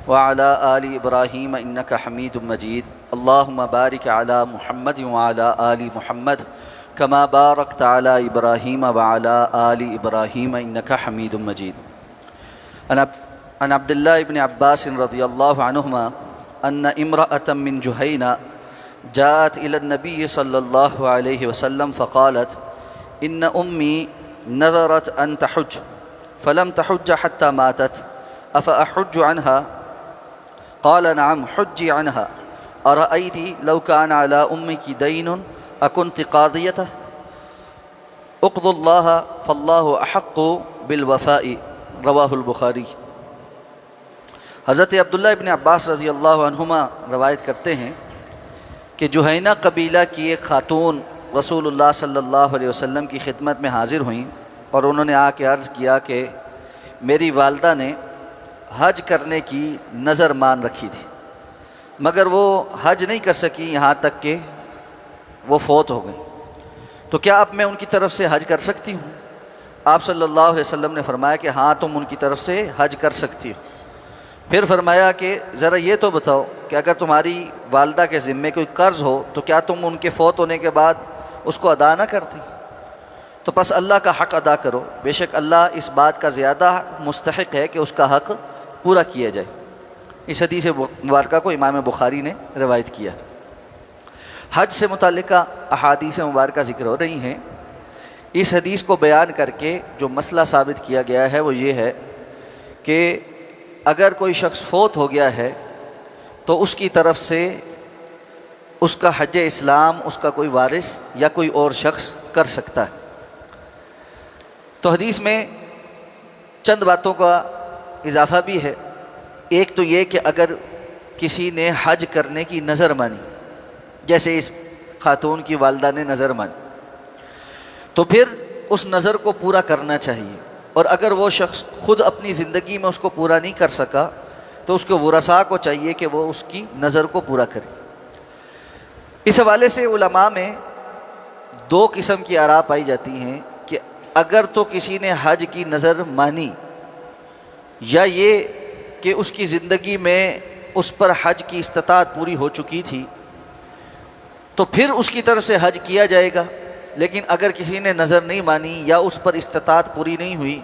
وعلى آل إبراهيم إنك حميد مجيد اللهم بارك على محمد وعلى آل محمد كما باركت على إبراهيم وعلى آل إبراهيم إنك حميد مجيد. عن عبد الله بن عباس رضي الله عنهما أن امرأة من جهينة جاءت إلى النبي صلى الله عليه وسلم فقالت إن أمي نذرت أن تحج فلم تحج حتى ماتت أفأحج عنها؟ قال نعم حجي عنها. أرأيت لو كان على أمك دين أكنت قاضيته؟ اقضوا الله فالله أحق بالوفاء. رواہ البخاری. حضرت عبداللہ ابن عباس رضی اللہ عنہما روایت کرتے ہیں کہ جہینہ قبیلہ کی ایک خاتون رسول اللہ صلی اللہ علیہ وسلم کی خدمت میں حاضر ہوئیں اور انہوں نے آ کے عرض کیا کہ میری والدہ نے حج کرنے کی نظر مان رکھی تھی مگر وہ حج نہیں کر سکی یہاں تک کہ وہ فوت ہو گئی، تو کیا اب میں ان کی طرف سے حج کر سکتی ہوں؟ آپ صلی اللہ علیہ وسلم نے فرمایا کہ ہاں تم ان کی طرف سے حج کر سکتی ہو. پھر فرمایا کہ ذرا یہ تو بتاؤ کہ اگر تمہاری والدہ کے ذمے کوئی قرض ہو تو کیا تم ان کے فوت ہونے کے بعد اس کو ادا نہ کرتی؟ تو پس اللہ کا حق ادا کرو، بے شک اللہ اس بات کا زیادہ مستحق ہے کہ اس کا حق پورا کیا جائے. اس حدیث مبارکہ کو امام بخاری نے روایت کیا. حج سے متعلقہ احادیث مبارکہ ذکر ہو رہی ہیں. اس حدیث کو بیان کر کے جو مسئلہ ثابت کیا گیا ہے وہ یہ ہے کہ اگر کوئی شخص فوت ہو گیا ہے تو اس کی طرف سے اس کا حج اسلام اس کا کوئی وارث یا کوئی اور شخص کر سکتا ہے. تو حدیث میں چند باتوں کا اضافہ بھی ہے. ایک تو یہ کہ اگر کسی نے حج کرنے کی نظر مانی، جیسے اس خاتون کی والدہ نے نظر مانی، تو پھر اس نظر کو پورا کرنا چاہیے. اور اگر وہ شخص خود اپنی زندگی میں اس کو پورا نہیں کر سکا تو اس کے ورثاء کو چاہیے کہ وہ اس کی نظر کو پورا کرے. اس حوالے سے علماء میں دو قسم کی آراء پائی جاتی ہیں کہ اگر تو کسی نے حج کی نظر مانی یا یہ کہ اس کی زندگی میں اس پر حج کی استطاعت پوری ہو چکی تھی تو پھر اس کی طرف سے حج کیا جائے گا. لیکن اگر کسی نے نظر نہیں مانی یا اس پر استطاعت پوری نہیں ہوئی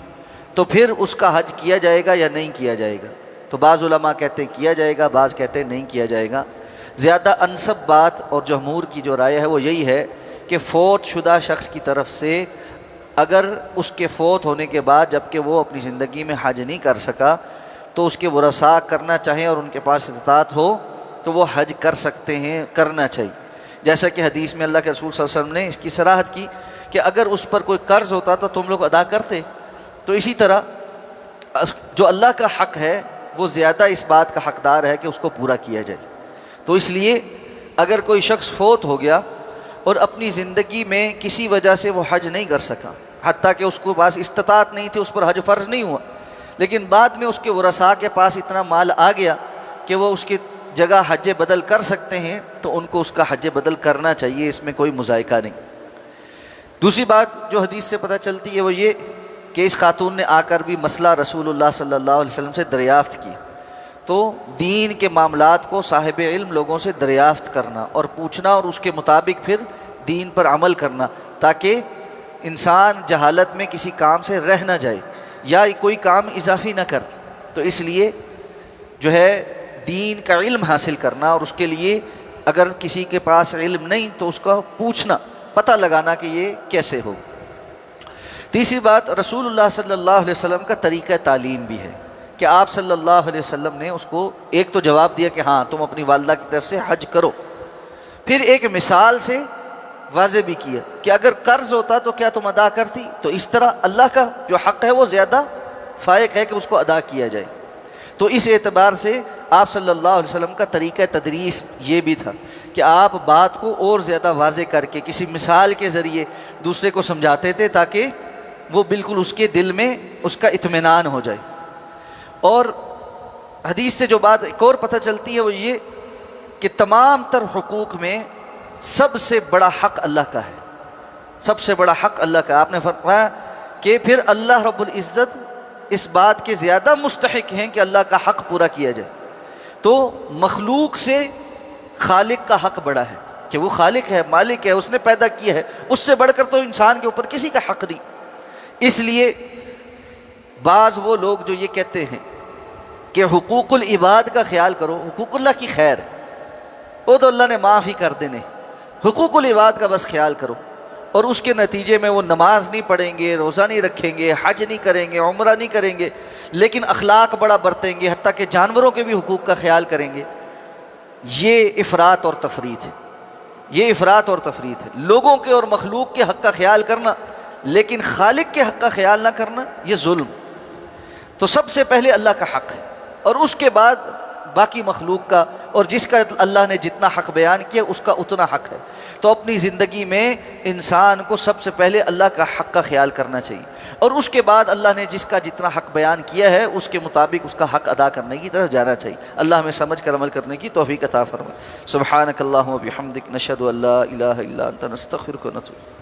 تو پھر اس کا حج کیا جائے گا یا نہیں کیا جائے گا. تو بعض علماء کہتے ہیں کیا جائے گا، بعض کہتے ہیں نہیں کیا جائے گا. زیادہ انسب بات اور جمہور کی جو رائے ہے وہ یہی ہے کہ فوت شدہ شخص کی طرف سے اگر اس کے فوت ہونے کے بعد جب کہ وہ اپنی زندگی میں حج نہیں کر سکا تو اس کے ورثاء کرنا چاہیں اور ان کے پاس استطاعت ہو تو وہ حج کر سکتے ہیں، کرنا چاہیے. جیسا کہ حدیث میں اللہ کے رسول صلی اللہ علیہ وسلم نے اس کی صراحت کی کہ اگر اس پر کوئی قرض ہوتا تو تم لوگ ادا کرتے. تو اسی طرح جو اللہ کا حق ہے وہ زیادہ اس بات کا حقدار ہے کہ اس کو پورا کیا جائے. تو اس لیے اگر کوئی شخص فوت ہو گیا اور اپنی زندگی میں کسی وجہ سے وہ حج نہیں کر سکا، حتیٰ کہ اس کو پاس استطاعت نہیں تھی، اس پر حج فرض نہیں ہوا، لیکن بعد میں اس کے ورثاء کے پاس اتنا مال آ گیا کہ وہ اس کی جگہ حج بدل کر سکتے ہیں، تو ان کو اس کا حج بدل کرنا چاہیے، اس میں کوئی مذائقہ نہیں. دوسری بات جو حدیث سے پتہ چلتی ہے وہ یہ کہ اس خاتون نے آ کر بھی مسئلہ رسول اللہ صلی اللہ علیہ وسلم سے دریافت کی. تو دین کے معاملات کو صاحب علم لوگوں سے دریافت کرنا اور پوچھنا اور اس کے مطابق پھر دین پر عمل کرنا تاکہ انسان جہالت میں کسی کام سے رہ نہ جائے یا کوئی کام اضافی نہ کر. تو اس لیے جو ہے دین کا علم حاصل کرنا اور اس کے لیے اگر کسی کے پاس علم نہیں تو اس کا پوچھنا، پتہ لگانا کہ یہ کیسے ہو. تیسری بات رسول اللہ صلی اللہ علیہ وسلم کا طریقہ تعلیم بھی ہے کہ آپ صلی اللہ علیہ وسلم نے اس کو ایک تو جواب دیا کہ ہاں تم اپنی والدہ کی طرف سے حج کرو، پھر ایک مثال سے واضح بھی کیا کہ اگر قرض ہوتا تو کیا تم ادا کرتی. تو اس طرح اللہ کا جو حق ہے وہ زیادہ فائق ہے کہ اس کو ادا کیا جائے. تو اس اعتبار سے آپ صلی اللہ علیہ وسلم کا طریقہ تدریس یہ بھی تھا کہ آپ بات کو اور زیادہ واضح کر کے کسی مثال کے ذریعے دوسرے کو سمجھاتے تھے تاکہ وہ بالکل اس کے دل میں اس کا اطمینان ہو جائے. اور حدیث سے جو بات ایک اور پتہ چلتی ہے وہ یہ کہ تمام تر حقوق میں سب سے بڑا حق اللہ کا ہے، سب سے بڑا حق اللہ کا. آپ نے فرمایا کہ پھر اللہ رب العزت اس بات کے زیادہ مستحق ہیں کہ اللہ کا حق پورا کیا جائے. تو مخلوق سے خالق کا حق بڑا ہے کہ وہ خالق ہے، مالک ہے، اس نے پیدا کیا ہے، اس سے بڑھ کر تو انسان کے اوپر کسی کا حق نہیں۔ اس لیے بعض وہ لوگ جو یہ کہتے ہیں کہ حقوق العباد کا خیال کرو، حقوق اللہ کی خیر وہ تو اللہ نے معاف ہی کر دینے، حقوق العباد کا بس خیال کرو، اور اس کے نتیجے میں وہ نماز نہیں پڑھیں گے، روزہ نہیں رکھیں گے، حج نہیں کریں گے، عمرہ نہیں کریں گے، لیکن اخلاق بڑا برتیں گے، حتیٰ کہ جانوروں کے بھی حقوق کا خیال کریں گے۔ یہ افراط اور تفریط ہے، یہ افراط اور تفریط ہے۔ لوگوں کے اور مخلوق کے حق کا خیال کرنا لیکن خالق کے حق کا خیال نہ کرنا، یہ ظلم۔ تو سب سے پہلے اللہ کا حق ہے، اور اس کے بعد باقی مخلوق کا، اور جس کا اللہ نے جتنا حق بیان کیا اس کا اتنا حق ہے۔ تو اپنی زندگی میں انسان کو سب سے پہلے اللہ کا حق کا خیال کرنا چاہیے، اور اس کے بعد اللہ نے جس کا جتنا حق بیان کیا ہے اس کے مطابق اس کا حق ادا کرنے کی طرف جانا چاہیے۔ اللہ ہمیں سمجھ کر عمل کرنے کی توفیق عطا فرمائے۔ سبحانک اللہم و بحمدک، نشہد ان لا الہ الا انت، نستغفرک و نتوب۔